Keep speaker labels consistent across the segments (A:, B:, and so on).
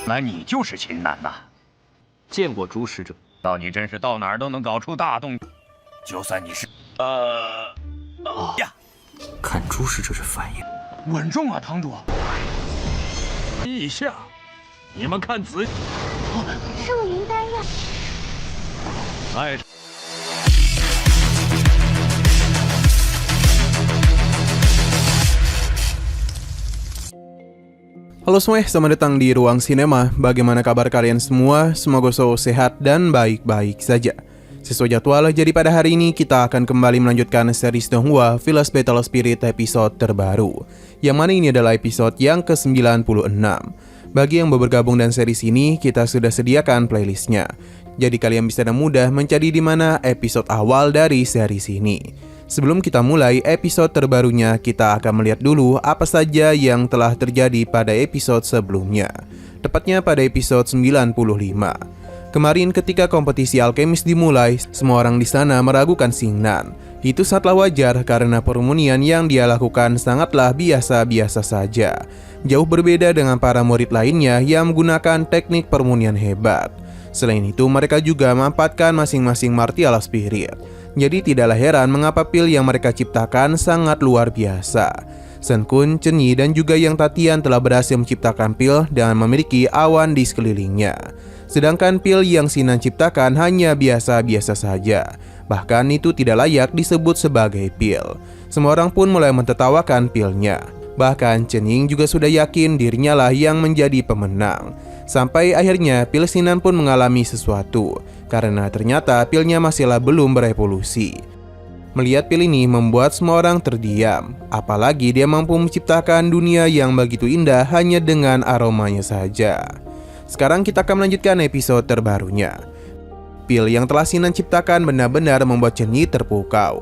A: 来你就是秦南呐！
B: 见过朱使者，
A: 道你真是到哪儿都能搞出大动静。就算你是……呀，
B: 看朱使者这反应，
A: 稳重啊，堂主。陛下，你们看仔细。
C: 圣灵丹药。
A: 哎。
D: Halo semua, selamat datang di Ruang Sinema. Bagaimana kabar kalian semua? Semoga selalu sehat dan baik-baik saja. Sesuai jadwal, jadi pada hari ini kita akan kembali melanjutkan series Donghua Village Battle Spirit episode terbaru, yang mana ini adalah episode yang ke-96. Bagi yang baru bergabung dan series ini, kita sudah sediakan playlistnya. Jadi kalian bisa dengan mudah mencari di mana episode awal dari series ini. Sebelum kita mulai episode terbarunya, kita akan melihat dulu apa saja yang telah terjadi pada episode sebelumnya. Tepatnya pada episode 95. Kemarin ketika kompetisi alkemis dimulai, semua orang di sana meragukan Xingnan. Itu sangatlah wajar karena permunian yang dia lakukan sangatlah biasa-biasa saja. Jauh berbeda dengan para murid lainnya yang menggunakan teknik permunian hebat. Selain itu, mereka juga memanfaatkan masing-masing martial spirit. Jadi tidaklah heran mengapa pil yang mereka ciptakan sangat luar biasa. Shen Kun, Chen Yi, dan juga Yang Tatian telah berhasil menciptakan pil dengan memiliki awan di sekelilingnya. Sedangkan pil yang Xingnan ciptakan hanya biasa-biasa saja. Bahkan itu tidak layak disebut sebagai pil. Semua orang pun mulai mentertawakan pilnya. Bahkan Chen Ying juga sudah yakin dirinya lah yang menjadi pemenang. Sampai akhirnya pil Xingnan pun mengalami sesuatu, karena ternyata pilnya masihlah belum berevolusi. Melihat pil ini membuat semua orang terdiam, apalagi dia mampu menciptakan dunia yang begitu indah hanya dengan aromanya saja. Sekarang kita akan melanjutkan episode terbarunya. Pil yang telah Xingnan ciptakan benar-benar membuat Chen Yi terpukau.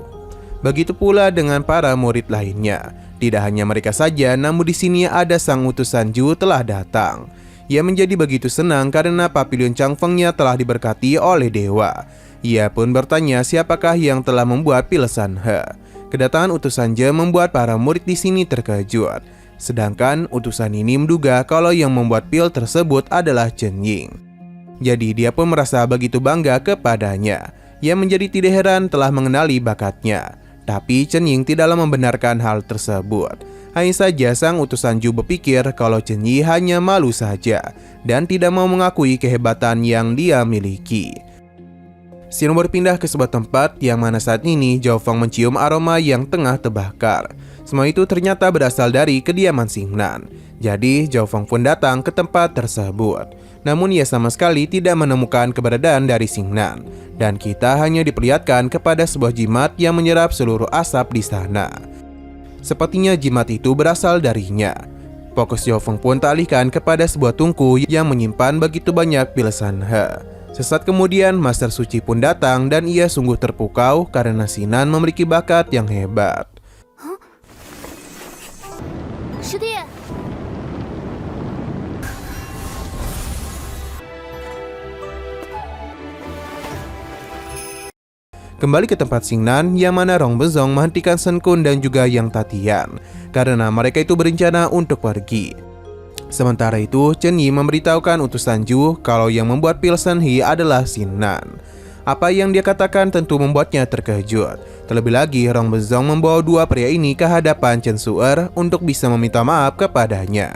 D: Begitu pula dengan para murid lainnya. Tidak hanya mereka saja, namun di sini ada sang utusan Ju telah datang. Ia menjadi begitu senang karena Papilion Changfengnya telah diberkati oleh dewa. Ia pun bertanya siapakah yang telah membuat pil Shan He. Kedatangan utusan Je membuat para murid di sini terkejut. Sedangkan utusan ini menduga kalau yang membuat pil tersebut adalah Chen Ying. Jadi dia pun merasa begitu bangga kepadanya. Ia menjadi tidak heran telah mengenali bakatnya. Tapi Chen Ying tidaklah membenarkan hal tersebut. Hanya saja sang utusan Ju berpikir kalau Chen Yi hanya malu saja dan tidak mau mengakui kehebatan yang dia miliki. Xingnan berpindah ke sebuah tempat yang mana saat ini Zhao Feng mencium aroma yang tengah terbakar. Semua itu ternyata berasal dari kediaman Xingnan. Jadi Zhao Feng pun datang ke tempat tersebut. Namun ia sama sekali tidak menemukan keberadaan dari Xingnan. Dan kita hanya diperlihatkan kepada sebuah jimat yang menyerap seluruh asap di sana. Sepertinya jimat itu berasal darinya. Fokus Zhao Feng pun teralihkan kepada sebuah tungku yang menyimpan begitu banyak pil Shan He. Sesaat kemudian Master Suci pun datang dan ia sungguh terpukau karena Xingnan memiliki bakat yang hebat. Kembali ke tempat Xingnan, yang mana Rong Bezong menghentikan Shen Kun dan juga Yang Tatian, karena mereka itu berencana untuk pergi. Sementara itu, Chen Yi memberitahukan utusan Ju kalau yang membuat pil Shen He adalah Xingnan. Apa yang dia katakan tentu membuatnya terkejut. Terlebih lagi, Rong Bezong membawa dua pria ini ke hadapan Chen Su'er untuk bisa meminta maaf kepadanya.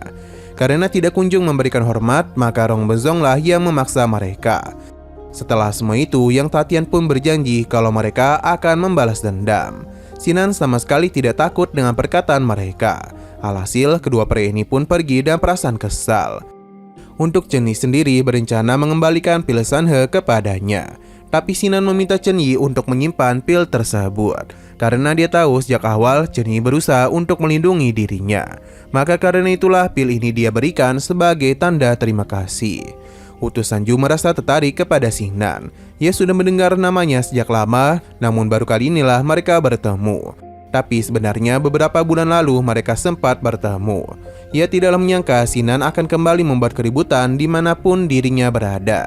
D: Karena tidak kunjung memberikan hormat, maka Rong Bezong lah yang memaksa mereka. Setelah semua itu, Yang Tatian pun berjanji kalau mereka akan membalas dendam. Xingnan sama sekali tidak takut dengan perkataan mereka. Alhasil, kedua pria ini pun pergi dan perasaan kesal. Untuk Chen Yi sendiri berencana mengembalikan pil Shan He kepadanya. Tapi Xingnan meminta Chen Yi untuk menyimpan pil tersebut. Karena dia tahu sejak awal Chen Yi berusaha untuk melindungi dirinya. Maka karena itulah pil ini dia berikan sebagai tanda terima kasih. Utusan Ju merasa tertarik kepada Xingnan. Ia sudah mendengar namanya sejak lama, namun baru kali inilah mereka bertemu. Tapi sebenarnya beberapa bulan lalu mereka sempat bertemu. Ia tidaklah menyangka Xingnan akan kembali membuat keributan dimanapun dirinya berada.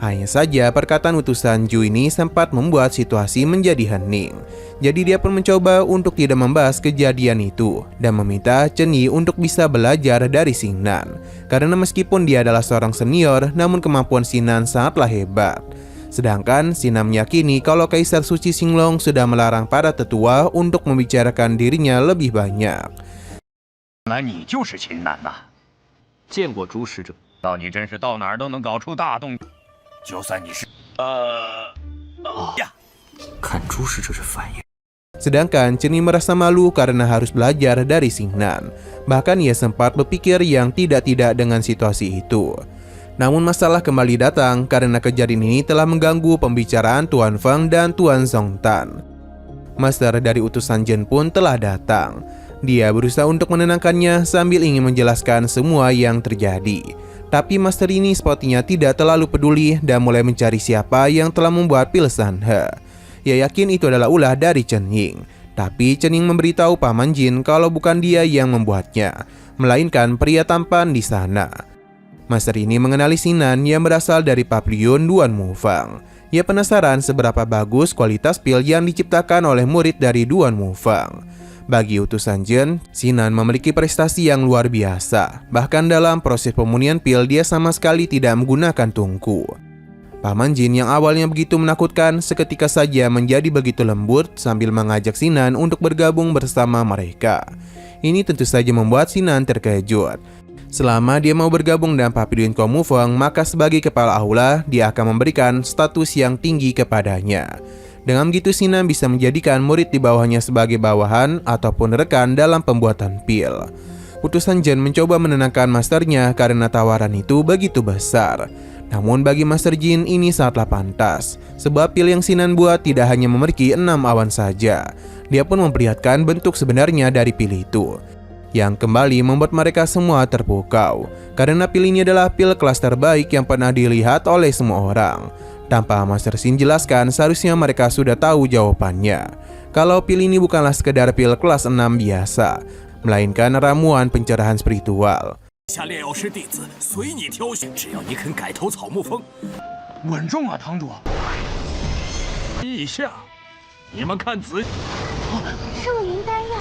D: Hanya saja perkataan utusan Ju ini sempat membuat situasi menjadi hening. Jadi dia pun mencoba untuk tidak membahas kejadian itu dan meminta Chen Yi untuk bisa belajar dari Xingnan. Karena meskipun dia adalah seorang senior, namun kemampuan Xingnan sangatlah hebat. Sedangkan Xingnan meyakini kalau Kaisar Suci Xinglong sudah melarang para tetua untuk membicarakan dirinya lebih banyak.
A: 原来你就是秦南呐！
B: 见过朱使者。
A: 道你真是到哪儿都能搞出大动，就算你是呀，
B: 看朱使者这反应。
D: Sedangkan Chen Yi merasa malu karena harus belajar dari Xingnan. Bahkan ia sempat berpikir yang tidak-tidak dengan situasi itu. Namun masalah kembali datang karena kejadian ini telah mengganggu pembicaraan Tuan Feng dan Tuan Zongtan. Master dari utusan Jen pun telah datang. Dia berusaha untuk menenangkannya sambil ingin menjelaskan semua yang terjadi. Tapi master ini sepertinya tidak terlalu peduli dan mulai mencari siapa yang telah membuat pil Sanhe. Ia yakin itu adalah ulah dari Chen Ying. Tapi Chen Ying memberitahu Paman Jin kalau bukan dia yang membuatnya, melainkan pria tampan di sana. Master ini mengenali Xingnan yang berasal dari Pavilion Duan Mufang. Ia penasaran seberapa bagus kualitas pil yang diciptakan oleh murid dari Duan Mufang. Bagi utusan Jen, Xingnan memiliki prestasi yang luar biasa. Bahkan dalam proses pemurnian pil dia sama sekali tidak menggunakan tungku. Paman Jin yang awalnya begitu menakutkan seketika saja menjadi begitu lembut sambil mengajak Xingnan untuk bergabung bersama mereka. Ini tentu saja membuat Xingnan terkejut. Selama dia mau bergabung dengan Pavilion Komufeng, maka sebagai kepala aula dia akan memberikan status yang tinggi kepadanya. Dengan begitu Xingnan bisa menjadikan murid di bawahnya sebagai bawahan ataupun rekan dalam pembuatan pil. Utusan Jen mencoba menenangkan masternya karena tawaran itu begitu besar. Namun bagi Master Jin ini sangatlah pantas, sebab pil yang Xingnan buat tidak hanya memiliki 6 awan saja. Dia pun memperlihatkan bentuk sebenarnya dari pil itu, yang kembali membuat mereka semua terpukau. Karena pil ini adalah pil kelas terbaik yang pernah dilihat oleh semua orang. Tanpa Master Xin jelaskan, seharusnya mereka sudah tahu jawabannya. Kalau pil ini bukanlah sekedar pil kelas 6 biasa, melainkan ramuan pencerahan spiritual.
E: 下炼药师弟子随你挑选，只要你肯改投草木峰。
A: 稳重啊，堂主。
E: 陛下，你们看仔细。
C: 树林丹药。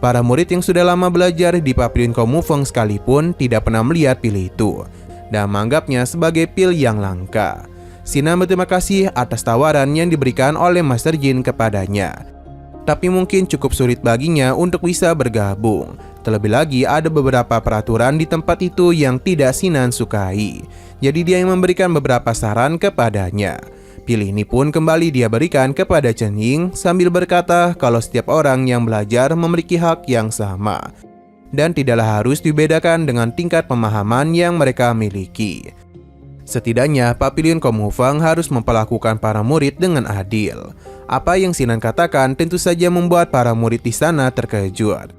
D: Para murid yang sudah lama belajar di Pavilion Komufeng sekalipun tidak pernah melihat pil itu dan menganggapnya sebagai pil yang langka. Xingnan berterima kasih atas tawaran yang diberikan oleh Master Jin kepadanya. Tapi mungkin cukup sulit baginya untuk bisa bergabung. Terlebih lagi ada beberapa peraturan di tempat itu yang tidak Xingnan sukai. Jadi dia yang memberikan beberapa saran kepadanya. Pil ini pun kembali dia berikan kepada Chen Ying sambil berkata kalau setiap orang yang belajar memiliki hak yang sama. Dan tidaklah harus dibedakan dengan tingkat pemahaman yang mereka miliki. Setidaknya Pavilion Komufeng harus memperlakukan para murid dengan adil. Apa yang Xingnan katakan tentu saja membuat para murid di sana terkejut.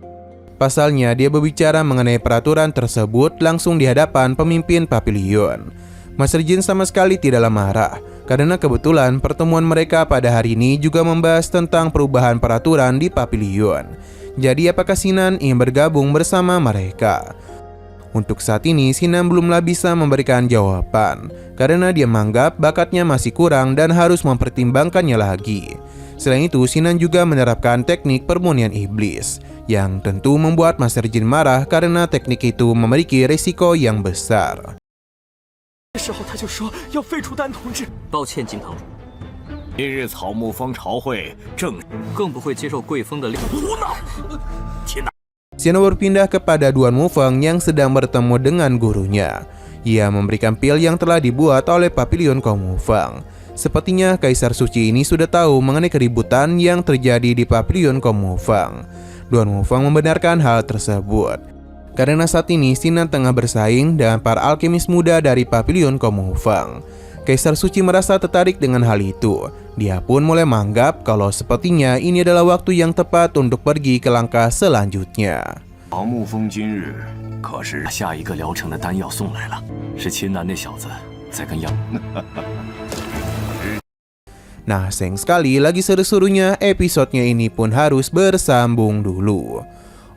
D: Pasalnya dia berbicara mengenai peraturan tersebut langsung di hadapan pemimpin Pavilion. Master Jin sama sekali tidaklah marah, karena kebetulan pertemuan mereka pada hari ini juga membahas tentang perubahan peraturan di Pavilion. Jadi apakah Xingnan ingin bergabung bersama mereka? Untuk saat ini Xingnan belumlah bisa memberikan jawaban, karena dia menganggap bakatnya masih kurang dan harus mempertimbangkannya lagi. Selain itu Xingnan juga menerapkan teknik permurnian iblis, yang tentu membuat Master Jin marah karena teknik itu memiliki risiko yang besar.
E: 时候他就说要废除丹同志。
B: 抱歉，金堂主，
E: 今日草木峰朝会正
B: 更不会接受贵峰的令。
E: 胡闹！秦南，
D: Xingnan berpindah kepada Duan Mufeng yang sedang bertemu dengan gurunya. Ia memberikan pil yang telah dibuat oleh Pavilion Komufeng. Sepertinya Kaisar Suci ini sudah tahu mengenai keributan yang terjadi di Pavilion Komufeng. Duan Mufeng membenarkan hal tersebut. Karena saat ini Xingnan tengah bersaing dengan para alkemis muda dari Pavilion Komufeng. Kaisar Suci merasa tertarik dengan hal itu. Dia pun mulai menganggap kalau sepertinya ini adalah waktu yang tepat untuk pergi ke langkah selanjutnya.
E: 草木峰今日可是下一个疗程的丹药送来了，是秦南那小子在跟药。
D: Nah, sayang sekali lagi seru-serunya episodenya ini pun harus bersambung dulu.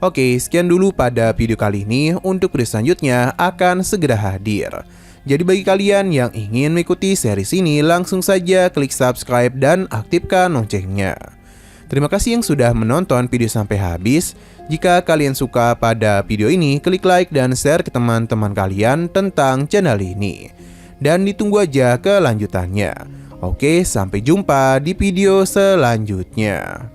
D: Oke, sekian dulu pada video kali ini. Untuk video selanjutnya akan segera hadir. Jadi bagi kalian yang ingin mengikuti series ini, langsung saja klik subscribe dan aktifkan loncengnya. Terima kasih yang sudah menonton video sampai habis. Jika kalian suka pada video ini, klik like dan share ke teman-teman kalian tentang channel ini. Dan ditunggu aja kelanjutannya. Oke, sampai jumpa di video selanjutnya.